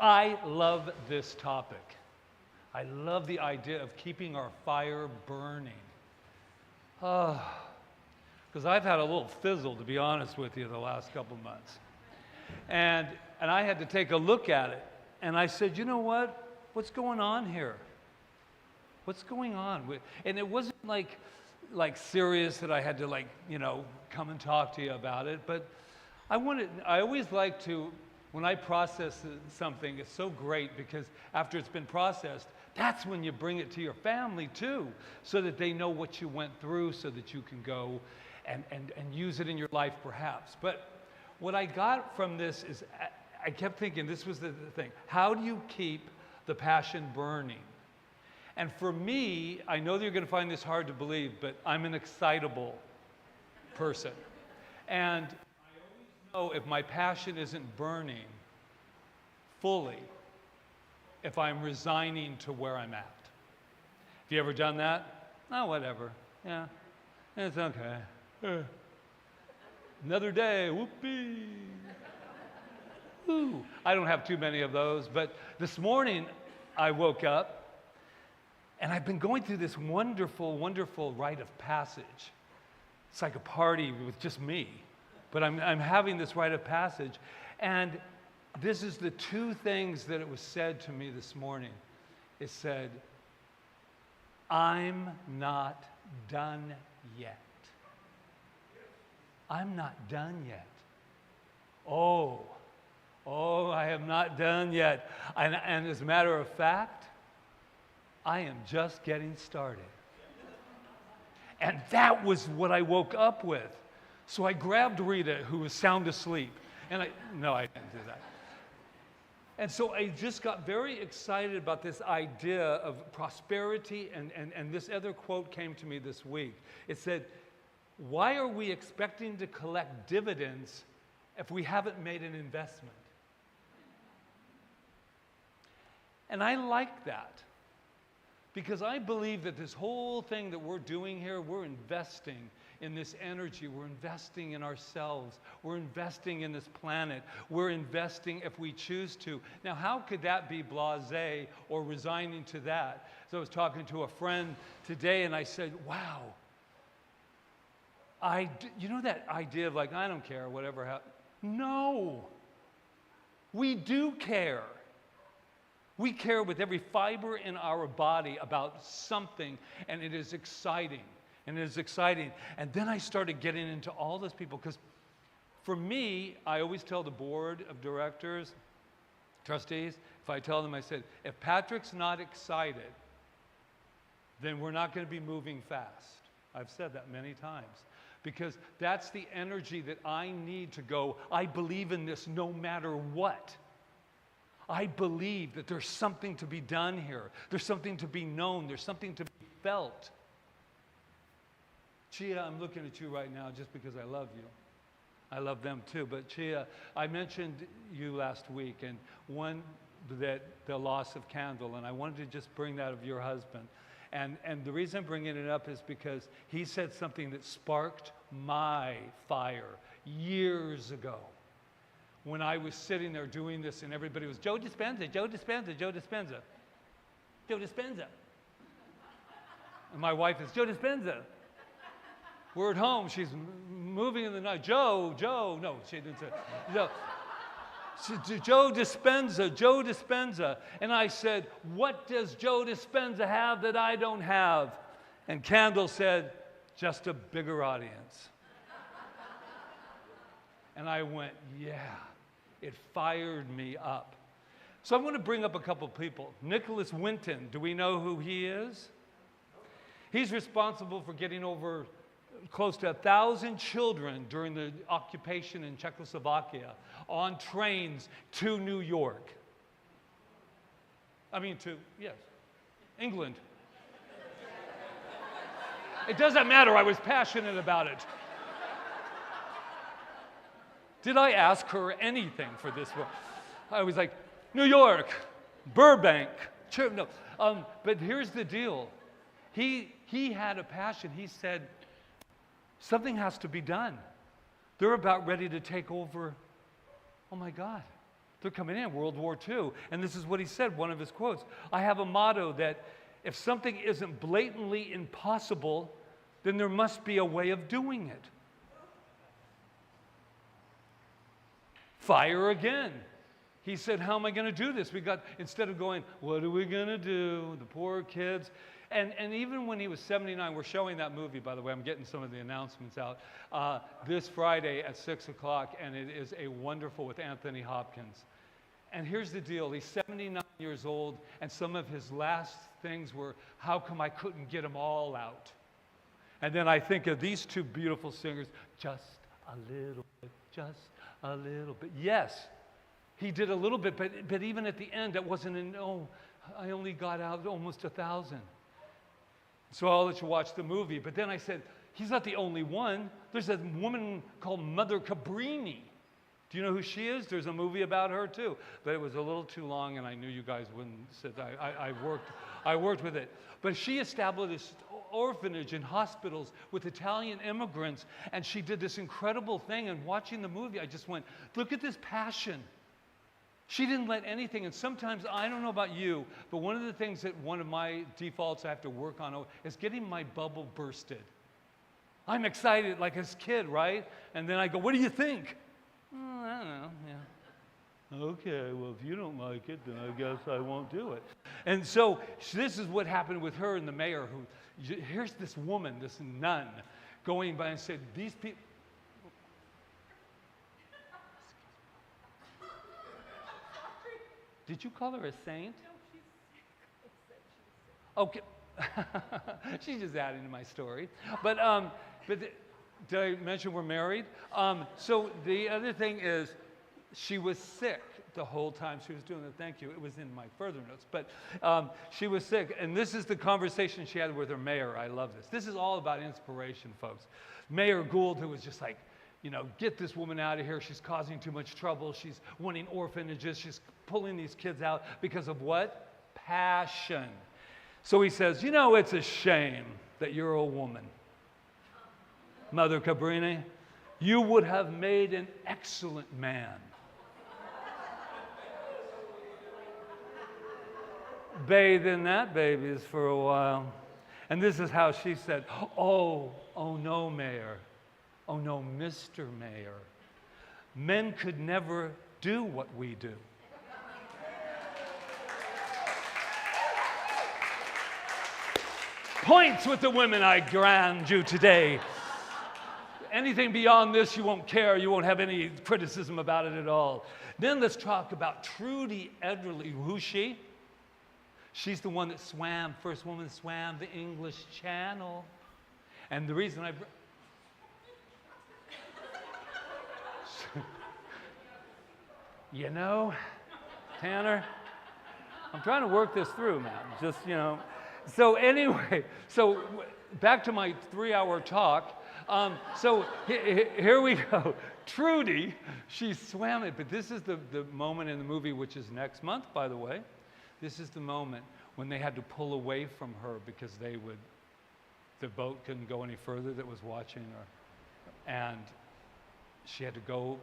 I love this topic. I love the idea of keeping our fire burning. Because I've had a little fizzle, to be honest with you, the last couple months. And I had to take a look at it. And I said, you know what? What's going on here? What's going on? And it wasn't like serious that I had to come and talk to you about it. But I always like to, when I process something, it's so great because after it's been processed, that's when you bring it to your family too, so that they know what you went through, so that you can go and use it in your life perhaps. But what I got from this is, I kept thinking, this was the thing. How do you keep the passion burning? And for me, I know that you're going to find this hard to believe, but I'm an excitable person. And I always know if my passion isn't burning fully, if I'm resigning to where I'm at. Have you ever done that? Oh, whatever. Yeah, it's okay. Another day, whoopee. Ooh. I don't have too many of those, but this morning I woke up and I've been going through this wonderful, wonderful rite of passage. It's like a party with just me, but I'm having this rite of passage, and this is the two things that it was said to me this morning. It said, I'm not done yet. I'm not done yet. Oh, I am not done yet. And as a matter of fact, I am just getting started. And that was what I woke up with. So I grabbed Rita, who was sound asleep. And no, I didn't do that. And so I just got very excited about this idea of prosperity. And this other quote came to me this week. It said, why are we expecting to collect dividends if we haven't made an investment? And I like that, because I believe that this whole thing that we're doing here, we're investing in this energy, we're investing in ourselves, we're investing in this planet, we're investing if we choose to. Now, how could that be blasé or resigning to that? So I was talking to a friend today and I said, wow, you know that idea of I don't care, whatever happens. No, we do care. We care with every fiber in our body about something, and it is exciting. And it is exciting. And then I started getting into all those people, because for me, I always tell the board of directors, trustees, if I tell them, I said, if Patrick's not excited, then we're not going to be moving fast. I've said that many times. Because that's the energy that I need to go, I believe in this no matter what. I believe that there's something to be done here. There's something to be known. There's something to be felt. Chia, I'm looking at you right now just because I love you. I love them too. But Chia, I mentioned you last week, and the loss of Candle, and I wanted to just bring that of your husband. And the reason I'm bringing it up is because he said something that sparked my fire years ago when I was sitting there doing this and everybody was, Joe Dispenza, Joe Dispenza, Joe Dispenza, Joe Dispenza. And my wife is, Joe Dispenza. We're at home. She's moving in the night. Joe. No, she didn't say Joe. Joe Dispenza, Joe Dispenza. And I said, what does Joe Dispenza have that I don't have? And Candle said, just a bigger audience. And I went, yeah, it fired me up. So I want to bring up a couple people. Nicholas Winton, do we know who he is? He's responsible for getting over close to 1,000 children during the occupation in Czechoslovakia on trains to New York. England. It doesn't matter, I was passionate about it. Did I ask her anything for this one? I was like, New York, Burbank. No. But here's the deal. He had a passion. He said, something has to be done. They're about ready to take over. Oh my God. They're coming in, World War II. And this is what he said, one of his quotes. I have a motto that if something isn't blatantly impossible, then there must be a way of doing it. Fire again. He said, how am I going to do this? Instead of going, what are we going to do? The poor kids. And even when he was 79, we're showing that movie, by the way. I'm getting some of the announcements out. This Friday at 6 o'clock, and it is a wonderful with Anthony Hopkins. And here's the deal. He's 79 years old, and some of his last things were, how come I couldn't get them all out? And then I think of these two beautiful singers, just a little bit, just a little bit. Yes, he did a little bit, but even at the end, that wasn't I only got out almost 1,000. So I'll let you watch the movie. But then I said, he's not the only one. There's a woman called Mother Cabrini. Do you know who she is? There's a movie about her too. But it was a little too long, and I knew you guys wouldn't sit. I worked with it. But she established orphanage and hospitals with Italian immigrants, and she did this incredible thing. And watching the movie, I just went, look at this passion. She didn't let anything, and sometimes, I don't know about you, but one of the things that one of my defaults I have to work on is getting my bubble bursted. I'm excited like a kid, right? And then I go, what do you think? I don't know, yeah. Okay, well, if you don't like it, then I guess I won't do it. And so this is what happened with her and the mayor. Here's this woman, this nun, going by and said, these people, did you call her a saint? No, she's sick. Okay. She's just adding to my story. But did I mention we're married? So the other thing is, she was sick the whole time she was doing it. Thank you. It was in my further notes. But she was sick. And this is the conversation she had with her mayor. I love this. This is all about inspiration, folks. Mayor Gould, who was just like, get this woman out of here. She's causing too much trouble. She's wanting orphanages. She's pulling these kids out because of what? Passion. So he says, it's a shame that you're a woman. Mother Cabrini, you would have made an excellent man. Bathe in that, babies, for a while. And this is how she said, oh no, Mayor. Oh no, Mr. Mayor. Men could never do what we do. Points with the women I grant you today. Anything beyond this, you won't care. You won't have any criticism about it at all. Then let's talk about Trudy Ederle. Who's she? She's the one that first woman that swam the English Channel. And the reason Tanner, I'm trying to work this through, man. Just, So anyway, back to my 3-hour talk. So here we go. Trudy, she swam it, but this is the moment in the movie, which is next month, by the way. This is the moment when they had to pull away from her because the boat couldn't go any further that was watching her. And she had to go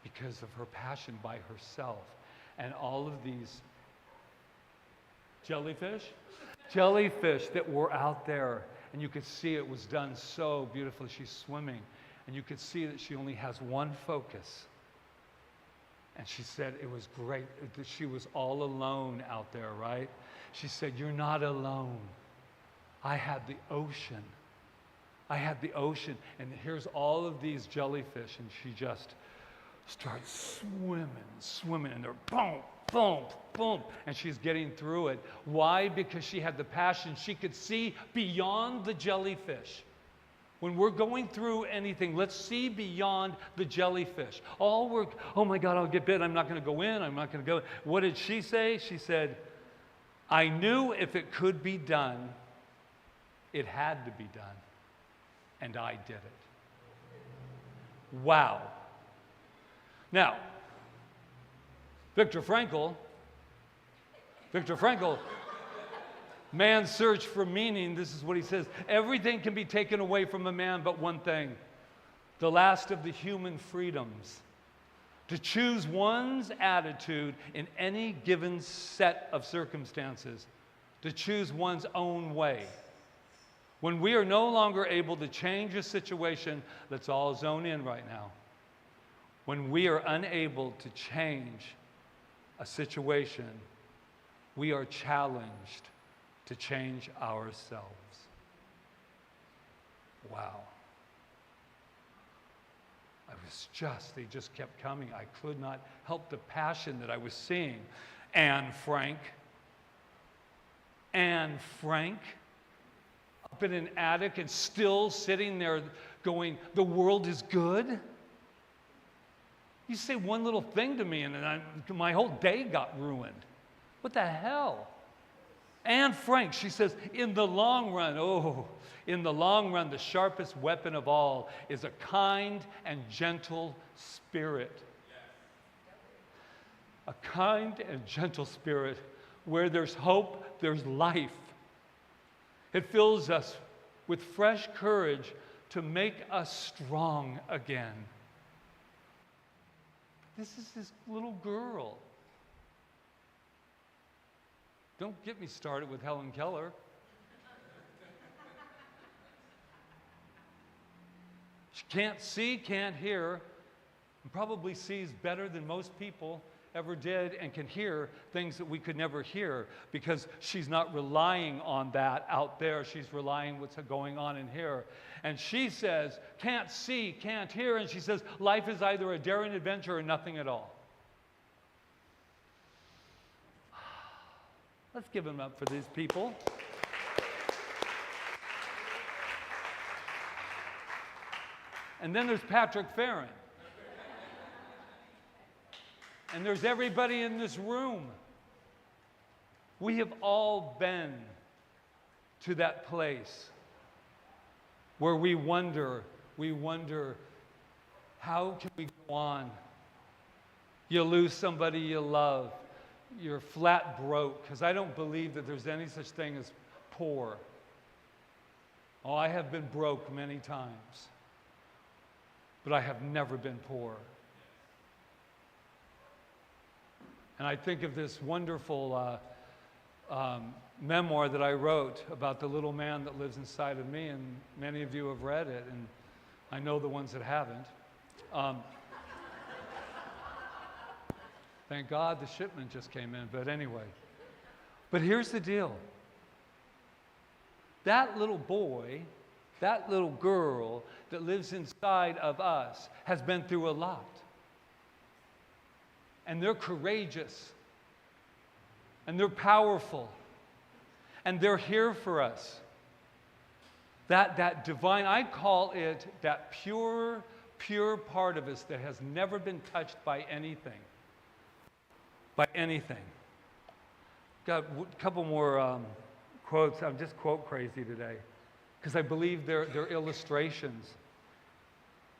because of her passion by herself. And all of these jellyfish that were out there, and you could see it was done so beautifully. She's swimming, and you could see that she only has one focus. And she said it was great that she was all alone out there, right? She said, you're not alone. I had the ocean. And here's all of these jellyfish, and she just starts swimming, and they're boom, boom, boom, and she's getting through it. Why? Because she had the passion. She could see beyond the jellyfish. When we're going through anything, let's see beyond the jellyfish. Oh my God, I'll get bit. I'm not going to go in. I'm not going to go. What did she say? She said, I knew if it could be done, it had to be done. And I did it. Wow. Now, Viktor Frankl, man's search for meaning, this is what he says. Everything can be taken away from a man but one thing, the last of the human freedoms, to choose one's attitude in any given set of circumstances, to choose one's own way. When we are no longer able to change a situation, let's all zone in right now. When we are unable to change a situation, we are challenged to change ourselves. Wow. They just kept coming. I could not help the passion that I was seeing. Anne Frank, up in an attic and still sitting there going, the world is good? You say one little thing to me and my whole day got ruined. What the hell? Anne Frank, she says, in the long run, the sharpest weapon of all is a kind and gentle spirit. A kind and gentle spirit. Where there's hope, there's life. It fills us with fresh courage to make us strong again. This is this little girl. Don't get me started with Helen Keller. She can't see, can't hear, and probably sees better than most people ever did, and can hear things that we could never hear because she's not relying on that out there. She's relying on what's going on in here. And she says, can't see, can't hear, and she says, life is either a daring adventure or nothing at all. Let's give them up for these people. And then there's Patrick Feren. And there's everybody in this room. We have all been to that place where we wonder, how can we go on? You lose somebody you love. You're flat broke, because I don't believe that there's any such thing as poor. Oh, I have been broke many times, but I have never been poor. And I think of this wonderful memoir that I wrote about the little man that lives inside of me, and many of you have read it, and I know the ones that haven't. Thank God the shipment just came in, but anyway. But here's the deal. That little boy, that little girl that lives inside of us has been through a lot. And they're courageous. And they're powerful. And they're here for us. That divine, I call it that pure part of us that has never been touched by anything. By anything. Got a couple more quotes. I'm just quote crazy today because I believe they're illustrations.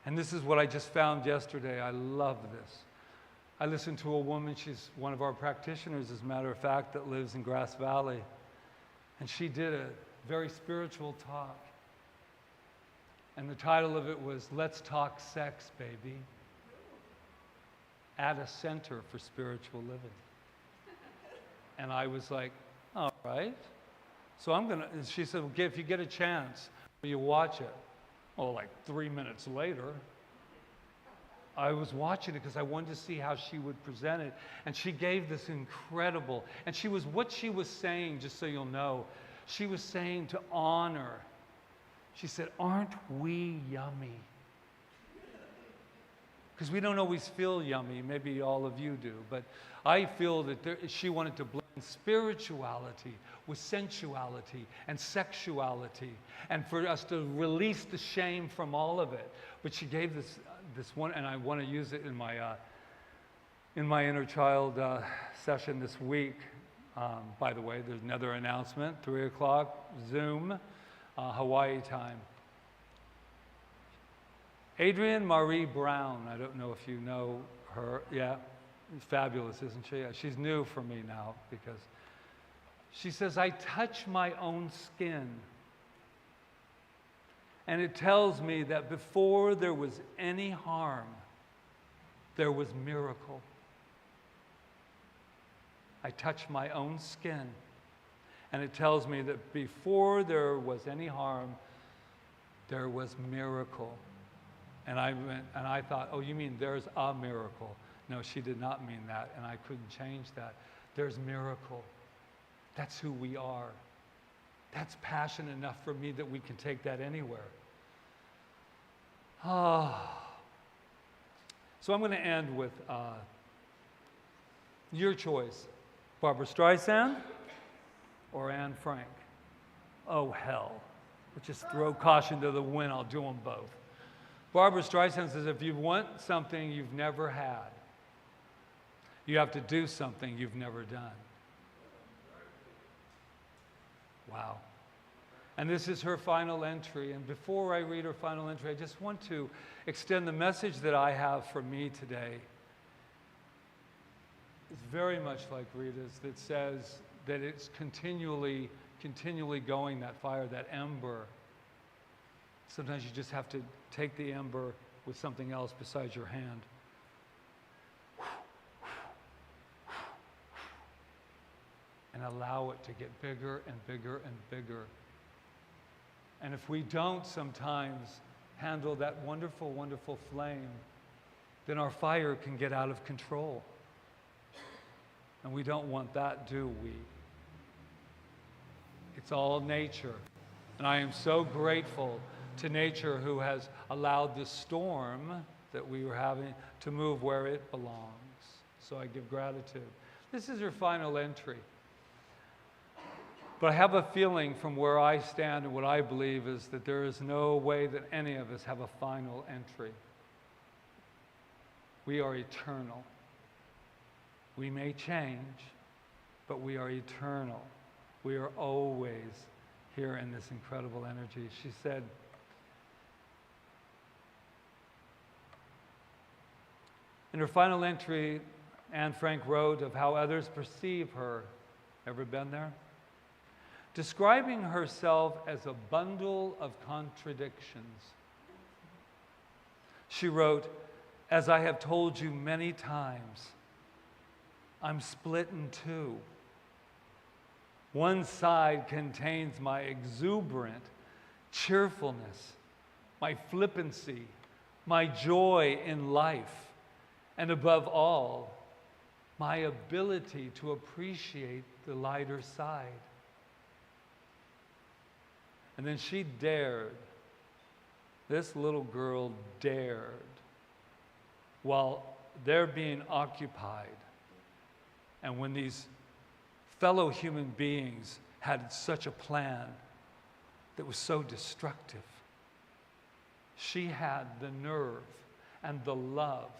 And this is what I just found yesterday. I love this. I listened to a woman, she's one of our practitioners, as a matter of fact, that lives in Grass Valley. And she did a very spiritual talk. And the title of it was, Let's Talk Sex, Baby. At a center for spiritual living. And I was like, all right. So and she said, well, if you get a chance, will you watch it? Well, like 3 minutes later, I was watching it because I wanted to see how she would present it. And she gave this incredible, and what she was saying, just so you'll know, she was saying to honor. She said, aren't we yummy? Because we don't always feel yummy, maybe all of you do, but I feel that she wanted to blend spirituality with sensuality and sexuality, and for us to release the shame from all of it. But she gave this one, and I want to use it in my inner child session this week. By the way, there's another announcement, 3 o'clock, Zoom, Hawaii time. Adrienne Marie Brown, I don't know if you know her. Yeah, fabulous, isn't she? She's new for me now because she says, I touch my own skin. And it tells me that before there was any harm, there was miracle. I touched my own skin, and it tells me that before there was any harm, there was miracle. And I thought, oh, you mean there's a miracle? No, she did not mean that, and I couldn't change that. There's miracle. That's who we are. That's passion enough for me that we can take that anywhere. So I'm going to end with your choice. Barbra Streisand or Anne Frank? Oh, hell. Let's just throw caution to the wind. I'll do them both. Barbra Streisand says, if you want something you've never had, you have to do something you've never done. Wow. And this is her final entry. And before I read her final entry, I just want to extend the message that I have for me today. It's very much like Rita's, that says that it's continually going, that fire, that ember. Sometimes you just have to take the ember with something else besides your hand. And allow it to get bigger and bigger and bigger. And if we don't sometimes handle that wonderful, wonderful flame, then our fire can get out of control. And we don't want that, do we? It's all nature. And I am so grateful to nature who has allowed this storm that we were having to move where it belongs. So I give gratitude. This is her final entry. But I have a feeling from where I stand and what I believe is that there is no way that any of us have a final entry. We are eternal. We may change, but we are eternal. We are always here in this incredible energy. She said, in her final entry, Anne Frank wrote of how others perceive her. Ever been there? Describing herself as a bundle of contradictions. She wrote, as I have told you many times, I'm split in two. One side contains my exuberant cheerfulness, my flippancy, my joy in life, and above all, my ability to appreciate the lighter side. And then she dared, this little girl dared, while they're being occupied, and when these fellow human beings had such a plan that was so destructive, she had the nerve and the love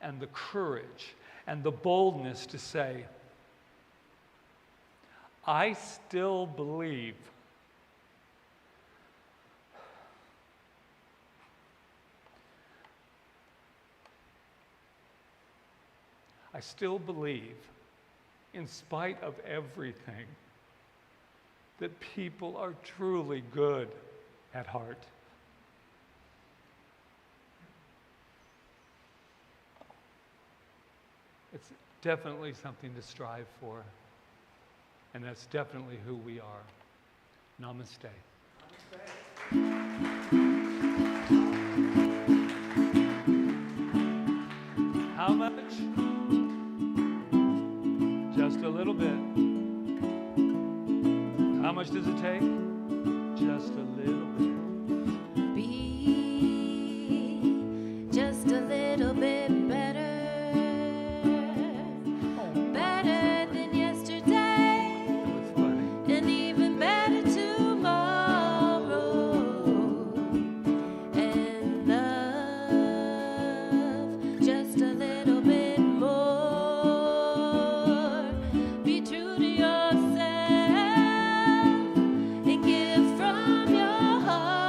and the courage and the boldness to say, I still believe in spite of everything, that people are truly good at heart. It's definitely something to strive for, and that's definitely who we are. Namaste. How much? Just a little bit. How much does it take? Just a little bit. Be just a little bit better. Better than yesterday. That's funny. And even better tomorrow. And love just a little bit more. Be true to yourself and give from your heart.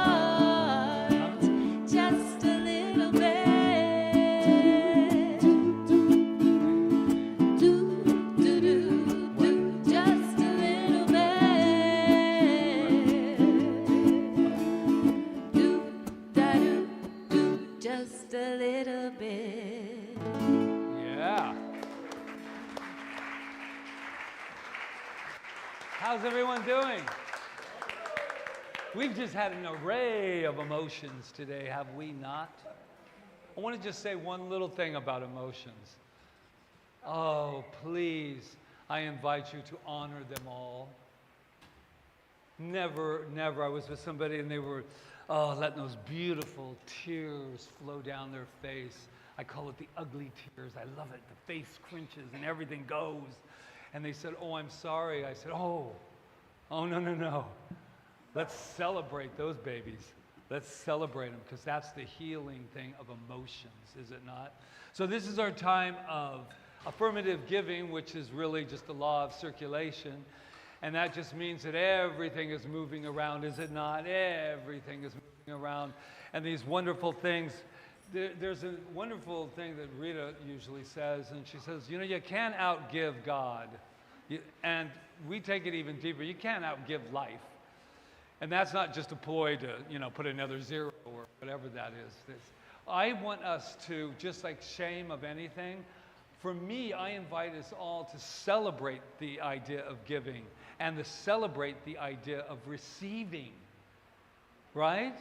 How's everyone doing? We've just had an array of emotions today, have we not? I want to just say one little thing about emotions. Oh, please, I invite you to honor them all. Never, I was with somebody and they were, letting those beautiful tears flow down their face. I call it the ugly tears. I love it. The face cringes and everything goes. And they said, oh, I'm sorry. I said, oh, no. Let's celebrate those babies. Let's celebrate them because that's the healing thing of emotions, is it not? So this is our time of affirmative giving, which is really just the law of circulation. And that just means that everything is moving around, is it not? Everything is moving around. And these wonderful things, there's a wonderful thing that Rita usually says, and she says, you know, you can't outgive God. And we take it even deeper. You can't outgive life. And that's not just a ploy to, you know, put another zero or whatever that is. I want us to, just like shame of anything, for me, I invite us all to celebrate the idea of giving and to celebrate the idea of receiving, right?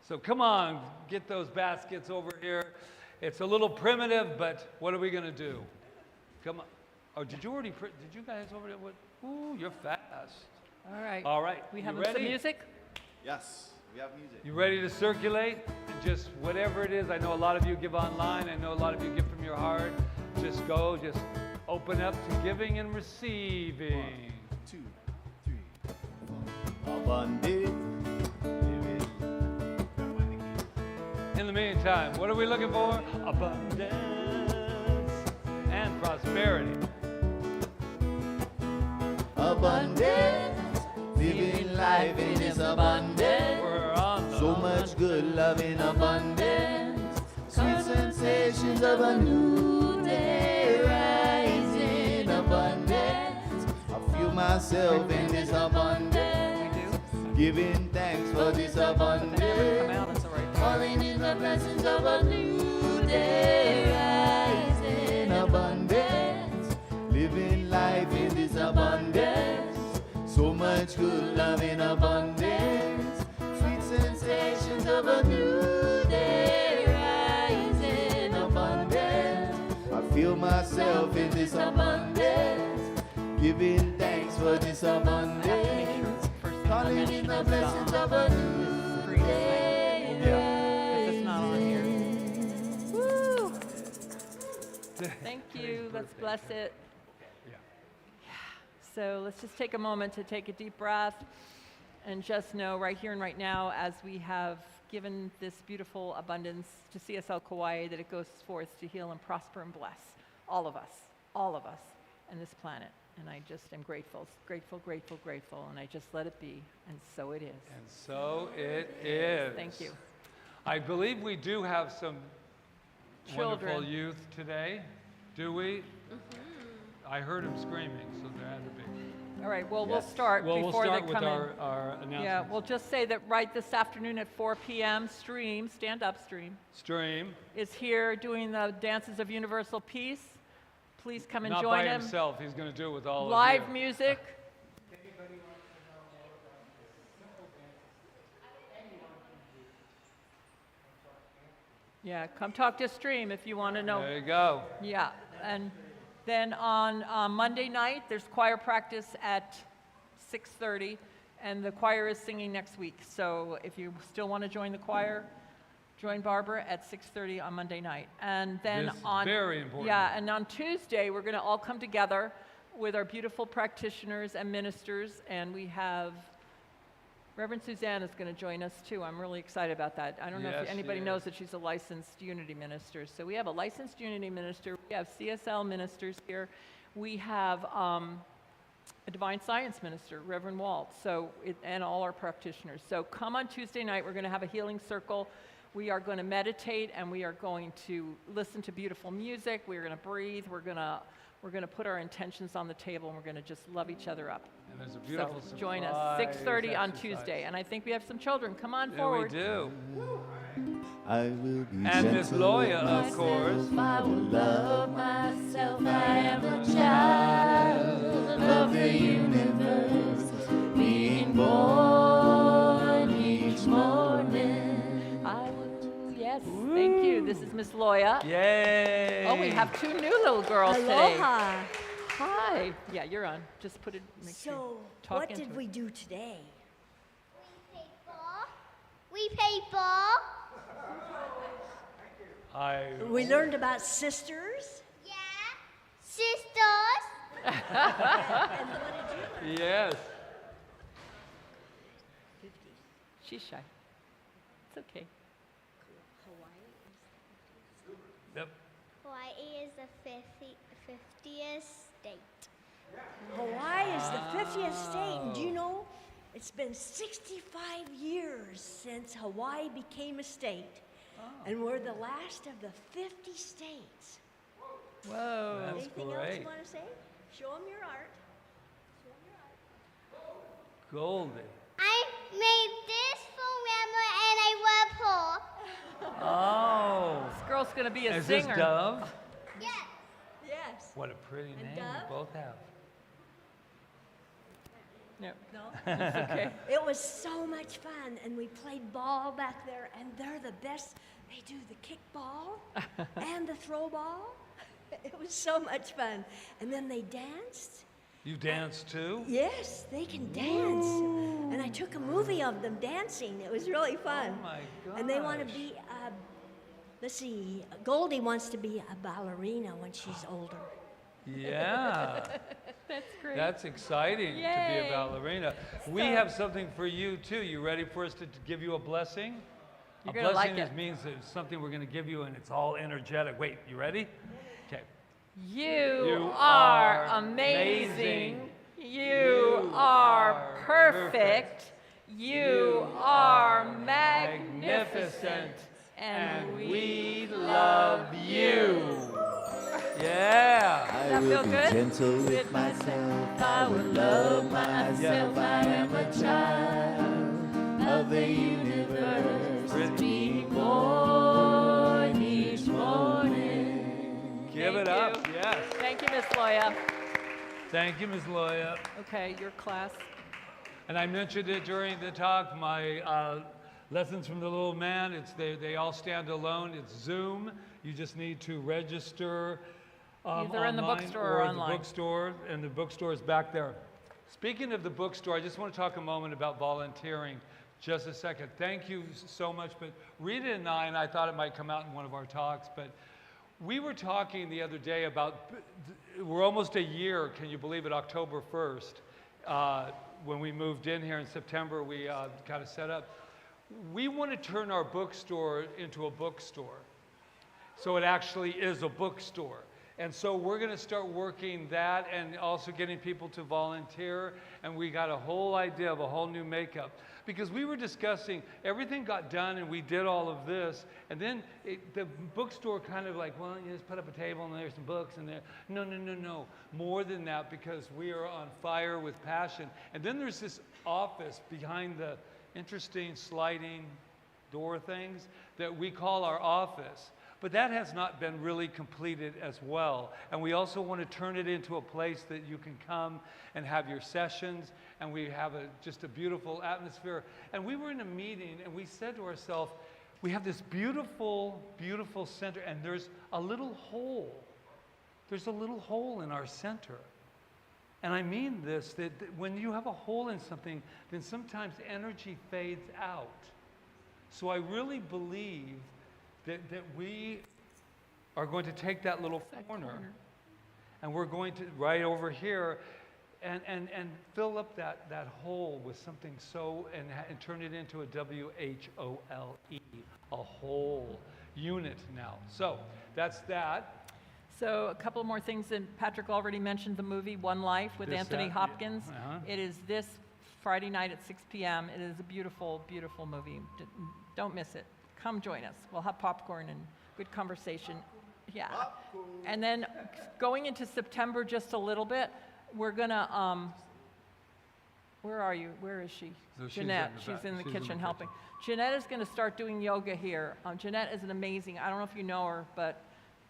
So come on, get those baskets over here. It's a little primitive, but what are we going to do? Come on. Oh, did you guys over there? Ooh, you're fast. All right. We have You some ready? music? Yes, we have music. You ready to circulate? And just whatever it is, I know a lot of you give online. I know a lot of you give from your heart. Just go, just open up to giving and receiving. 1, 2, 3, 4. Abundant living. In the meantime, what are we looking for? Abundance and prosperity. Abundant, living life in this abundance. We're on the So much good love in abundance. Sweet sensations of a new day rise in abundance. I feel myself in this abundance. Giving thanks for this abundance. Calling in the blessings of a new day rise in abundance. Living life in this abundance. So much good love in abundance. Sweet sensations of a new day rise in abundance. I feel myself in this abundance. Giving thanks for this abundance. Calling in the blessings of a new day rise. It's not on here. Woo! Thank you. Let's bless it. So let's just take a moment to take a deep breath and just know right here and right now, as we have given this beautiful abundance to CSL Kaua'i, that it goes forth to heal and prosper and bless all of us, and this planet. And I just am grateful, and I just let it be, and so it is. And so it is. Thank you. I believe we do have some wonderful Children. youth today. Do we? I heard them screaming, so there had to be. All right, well, we'll Yes. start Well, we'll before start they with come in. our announcements. Yeah, we'll just say that right this afternoon at 4 p.m., Stand Up Stream, Stream. is here doing the Dances of Universal Peace. Please come and Not join by him. himself. He's going to do it with all Live of you. music. Yeah, come talk to Stream if you want to know. There you go. Yeah, and then on Monday night, there's choir practice at 6:30, and the choir is singing next week. So if you still want to join the choir, join Barbara at 6:30 on Monday night. And then This is on very important. Yeah, and on Tuesday, we're going to all come together with our beautiful practitioners and ministers, and we have Reverend Suzanne is going to join us too. I'm really excited about that. I don't know Yes, if she anybody is. knows that she's a licensed Unity minister. So we have a licensed Unity minister. We have CSL ministers here. We have a Divine Science minister, Reverend Walt. And all our practitioners. So come on Tuesday night. We're going to have a healing circle. We are going to meditate, and we are going to listen to beautiful music. We're going to breathe. We're going to put our intentions on the table, and we're going to just love each other up. And there's a beautiful So join us, surprise 6:30 on exercise. Tuesday. And I think we have some children. Come on Yeah, forward. we do. I will be And Miss gentle Loya, with of course. I will love myself. I am a child of the universe. This is Miss Loya. Yay! Oh, we have two new little girls today. Aloha. Hi. Yeah, you're on. Just put it. Make sure you So, talk what into did it. we do today? We play ball. We learned about sisters. Yeah. Sisters. And what did you Yes. She's shy. It's okay. Yep. Hawaii is the 50th state. Hawaii is the 50th state, and do you know, it's been 65 years since Hawaii became a state, and we're the last of the 50 states. Whoa. That's Anything else great. you want to say? Show them your art. Goldie. I made this for Grandma and I love her. Oh. This girl's going to be a Is singer. this Dove? Yes. Yes. What a pretty And name Dove? you both have. No. No? It's okay. It was so much fun, and we played ball back there, and they're the best. They do the kickball and the throw ball. It was so much fun. And then they danced. You dance too? Yes, they can dance. And I took a movie of them dancing. It was really fun. Oh my gosh. And they want to be, let's see, Goldie wants to be a ballerina when she's older. Yeah. That's great. That's exciting to be Yay. a ballerina. We have something for you too. You ready for us to give you a blessing? You're A gonna like blessing it. means that it's something we're going to give you and it's all energetic. Wait, you ready? Okay. You are amazing. You are perfect. You are magnificent. And we love you. Yeah. I that will feel be good? gentle with myself. I will love myself. I am a child of the universe. Being born each morning. Give it Thank up. you. Yes. Thank you, Miss Loya. Thank you, Ms. Loya. Okay, your class. And I mentioned it during the talk, my lessons from the little man, they all stand alone. It's Zoom. You just need to register Either in the online bookstore or or online. the bookstore, and the bookstore is back there. Speaking of the bookstore, I just want to talk a moment about volunteering. Just a second. Thank you so much. But Rita and I thought it might come out in one of our talks, but we were talking the other day about, we're almost a year, can you believe it, October 1st, when we moved in here in September, we kind of set up. We want to turn our bookstore into a bookstore. So it actually is a bookstore. And so we're going to start working that and also getting people to volunteer. And we got a whole idea of a whole new makeup. Because we were discussing, everything got done and we did all of this. And then the bookstore kind of like, well, you just put up a table and there's some books and there. No, no, no, no. More than that, because we are on fire with passion. And then there's this office behind the interesting sliding door things that we call our office. But that has not been really completed as well. And we also want to turn it into a place that you can come and have your sessions, and we have just a beautiful atmosphere. And we were in a meeting, and we said to ourselves, we have this beautiful, beautiful center, and there's a little hole. There's a little hole in our center. And I mean this, that when you have a hole in something, then sometimes energy fades out. So I really believe that we are going to take that little corner, and we're going to, right over here, and fill up that hole with something and turn it into a W-H-O-L-E, a whole unit now. So that's that. So a couple more things, and Patrick already mentioned the movie One Life with This, Anthony yeah. Hopkins. Uh-huh. It is this Friday night at 6 p.m. It is a beautiful, beautiful movie. Don't miss it. Come join us. We'll have popcorn and good conversation. Yeah. Popcorn. And then going into September just a little bit, we're gonna, where are you? Where is she? So she's Jeanette. in the She's back. in the She's in kitchen the helping. Jeanette is gonna start doing yoga here. Jeanette is an amazing, I don't know if you know her, but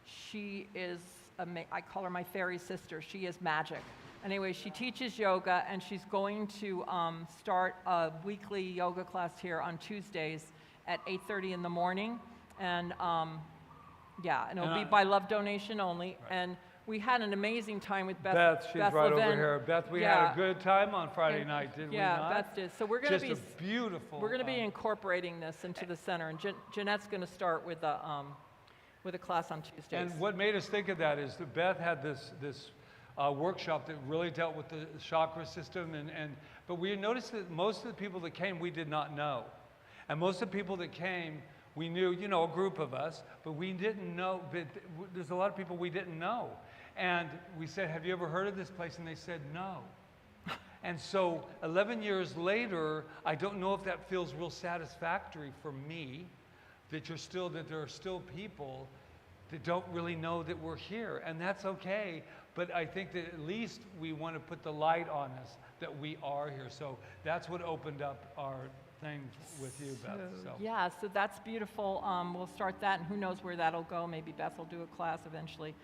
she is, I call her my fairy sister. She is magic. Anyway, she teaches yoga, and she's going to start a weekly yoga class here on Tuesdays at 8:30 in the morning. And Yeah, and it'll And be by love donation only. And we had an amazing time with Beth. Beth, she's right over Levin. here. Beth, we Yeah. had a good time on Friday And- night, did we yeah, not? Beth did. So we're going to Just be a beautiful. we're going to be incorporating this into the center, and Jeanette's going to start with a class on Tuesdays. And what made us think of that is that Beth had this workshop that really dealt with the chakra system, but we noticed that most of the people that came we did not know, and most of the people that came we knew, you know, a group of us, but we didn't know. But there's a lot of people we didn't know, and we said, "Have you ever heard of this place?" And they said, "No." And so 11 years later, I don't know if that feels real satisfactory for me, that there are still people that don't really know that we're here, and that's okay. But I think that at least we want to put the light on us that we are here. So that's what opened up our thing with you, Beth. So. Yeah, so that's beautiful. We'll start that, and who knows where that'll go. Maybe Beth will do a class eventually.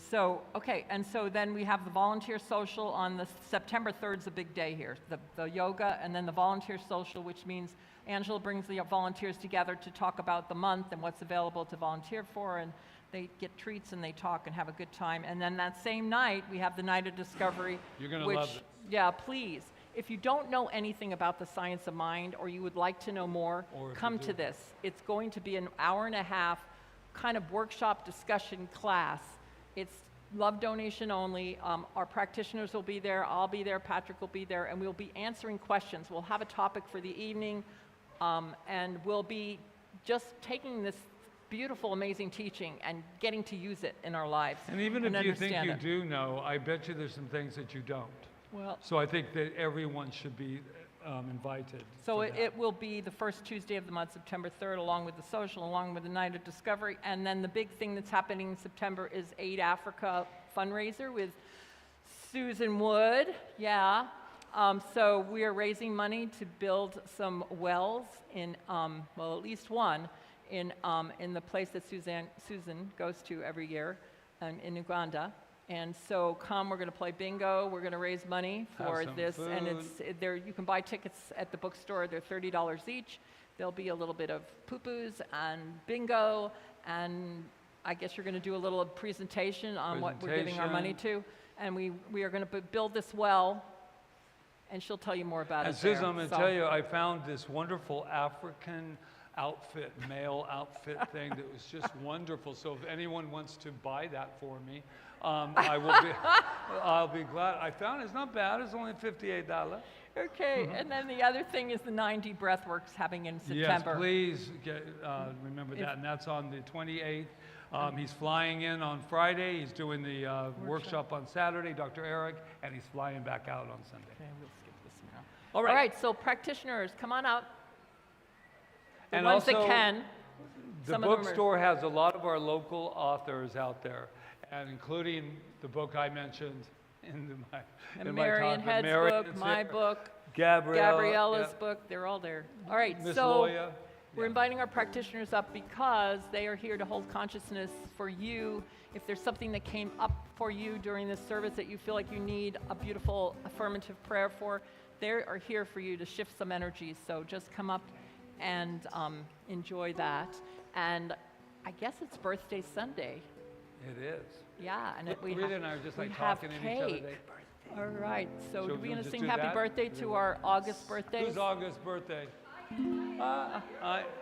So, okay, and so then we have the volunteer social on the September 3rd is a big day here. The yoga and then the volunteer social, which means Angela brings the volunteers together to talk about the month and what's available to volunteer for, and they get treats and they talk and have a good time. And then that same night, we have the Night of Discovery. You're gonna love it. Yeah, please. If you don't know anything about the science of mind, or you would like to know more, Or if come you to do. this. It's going to be an hour and a half kind of workshop discussion class. It's love donation only. Our practitioners will be there, I'll be there, Patrick will be there, and we'll be answering questions. We'll have a topic for the evening, and we'll be just taking this beautiful, amazing teaching and getting to use it in our lives. And even if you think understand you it. do know, I bet you there's some things that you don't. Well, So I think that everyone should be invited. so to it, that. it will be the first Tuesday of the month, September 3rd, along with the social, along with the Night of Discovery. And then the big thing that's happening in September is Aid Africa fundraiser with Susan Wood. Yeah. So we are raising money to build some wells in, well, at least one, in the place that Susan goes to every year in Uganda. And so we're going to play bingo, we're going to raise money for Have some this, and food. there you can buy tickets at the bookstore. They're $30 each. There'll be a little bit of poo-poos and bingo, and I guess you're going to do a little presentation on what we're giving our money to. And we are going to build this well, and she'll tell you more about And it there. Susan, I'm going to So- tell you, I found this wonderful African outfit, male outfit thing that was just wonderful. So if anyone wants to buy that for me, I'll be glad. I found it's not bad. It's only $58. Okay, and then the other thing is the 9D Breathworks having in September. Yes, please remember that. And that's on the 28th. He's flying in on Friday. He's doing the workshop on Saturday, Dr. Eric, and he's flying back out on Sunday. Okay, we'll skip this now. All right. All right, so practitioners, come on out. The And ones that also, can. The Some of them are- bookstore has a lot of our local authors out there, and including the book I mentioned in my And in Marion my talk. But Head's Marion- book, my book, Gabriella's Gabriella's book, they're all there. All right, Miss so Loya. we're inviting our practitioners up because they are here to hold consciousness for you. If there's something that came up for you during this service that you feel like you need a beautiful affirmative prayer for, they are here for you to shift some energy. So just come up and enjoy that. And I guess it's birthday Sunday. It is. Yeah, and Rita and I are just we like have talking to each other. cake. All right, so Shall are we we going to just sing do happy that? birthday to our August birthdays? Who's August's birthday? Yeah,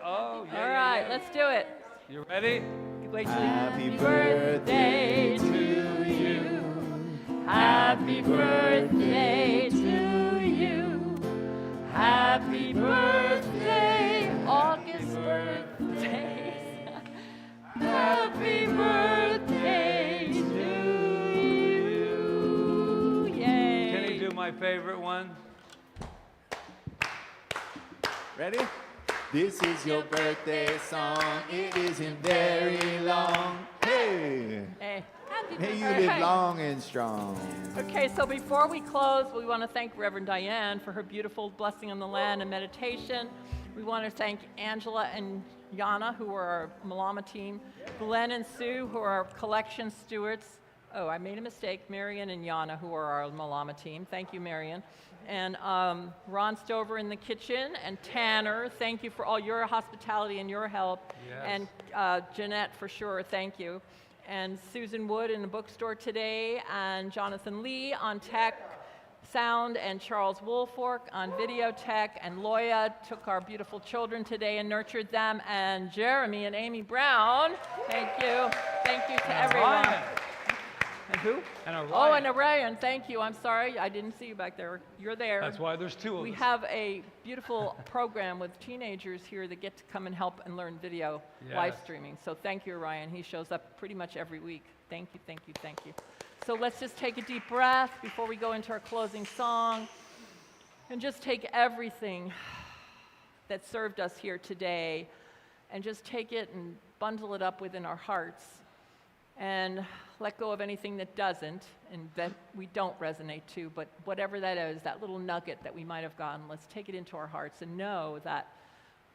All yeah, right, yeah. let's do it. You ready? Wait till Happy birthday to you. Happy birthday to you. Happy birthday, August birthdays. Happy birthday to you. Yay. Can he do my favorite one? Ready? This is your birthday song. It isn't very long. Hey, Hey. may you All live right. long and strong. Okay, so before we close, we want to thank Reverend Diane for her beautiful blessing on the land and meditation. We want to thank Angela and Yana, who are our Malama team, Glenn and Sue, who are our collection stewards Oh, I made a mistake. Marion and Yana, who are our Malama team. Thank you, Marion. And Ron Stover in the kitchen, and Tanner, thank you for all your hospitality and your help. Yes. And Jeanette, for sure, thank you. And Susan Wood in the bookstore today, and Jonathan Lee on tech, sound, and Charles Woolfork on video tech, and Loya took our beautiful children today and nurtured them, and Jeremy and Amy Brown, thank you. Thank you to everyone. Ryan. And who? And Orion. Oh, and Orion, thank you. I'm sorry, I didn't see you back there. You're there. That's why there's two of We us. have a beautiful program with teenagers here that get to come and help and learn video live Yes. streaming. So thank you, Orion. He shows up pretty much every week. Thank you, thank you, thank you. So let's just take a deep breath before we go into our closing song and just take everything that served us here today and just take it and bundle it up within our hearts and let go of anything that doesn't and that we don't resonate to, but whatever that is, that little nugget that we might have gotten, let's take it into our hearts and know that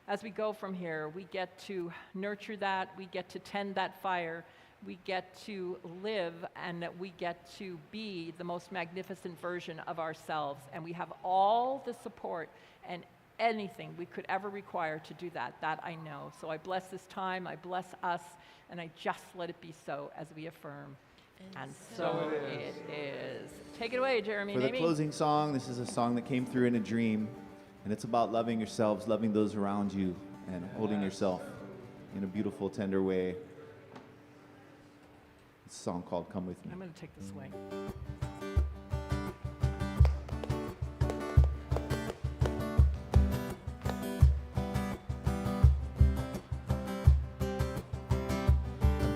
as we go from here, we get to nurture that, we get to tend that fire, we get to live, and that we get to be the most magnificent version of ourselves. And we have all the support and anything we could ever require to do that. That I know. So I bless this time, I bless us, and I just let it be so as we affirm. And so it is. Take it away, Jeremy For and the Amy. closing song, this is a song that came through in a dream, and it's about loving yourselves, loving those around you, and holding yourself in a beautiful, tender way. It's a song called Come With Me. I'm going to take the swing.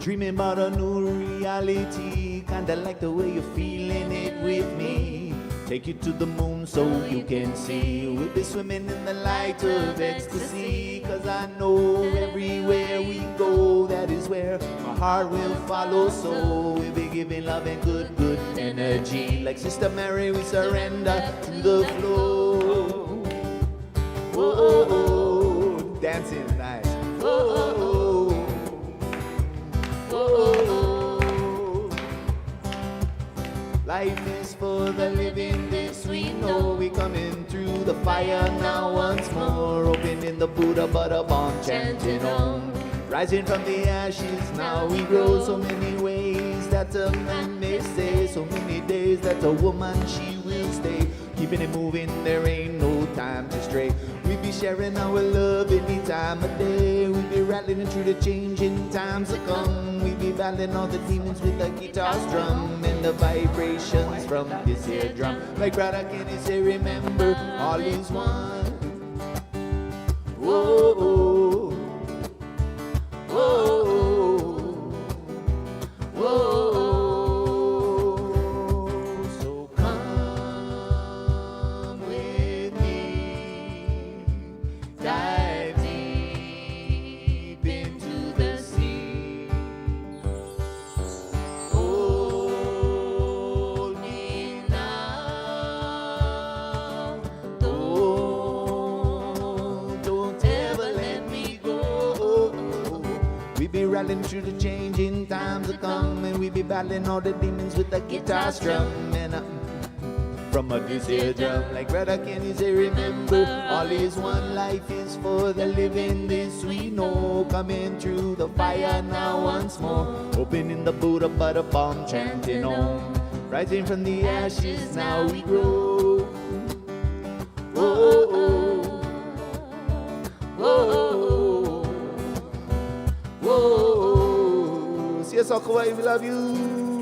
Dreaming about a new reality, kinda like the way you're feeling it with me. Take you to the moon so you can see. We'll be swimming in the light of ecstasy. Cause I know everywhere we go, that is where my heart will follow. So we'll be giving love and good, good energy. Like Sister Mary, we surrender to the flow. Oh, oh, oh, dancing nice. Oh, oh, oh. Life is for the living, this we know. We coming through the fire now once more. Opening the Buddha Buddha bomb, chanting on. Rising from the ashes, now we grow. So many ways that a man may say. So many days that a woman, she will stay. Keeping it moving, there ain't no time to stray. We be sharing our love any time of day. We be rattling through the changing times to come. We be battling all the demons with the guitar's drum and the vibrations from this here drum. Like Brother Kenny say, remember, all is one. Whoa, whoa, whoa, whoa. So come with me, dive deep into the sea. Hold me now, don't ever let me go. We be rattling through the changing times to come, and we be battling all the demons with the guitar strum. And from a this here drum, like Brother Kenny say, remember, all is one. Life is for the living, this we know. Coming through the fire now once more. Opening the Buddha Buddha bomb, chanting on. Rising from the ashes, now we grow. Whoa, whoa, whoa, whoa. See us all, Kaua'i, we love you.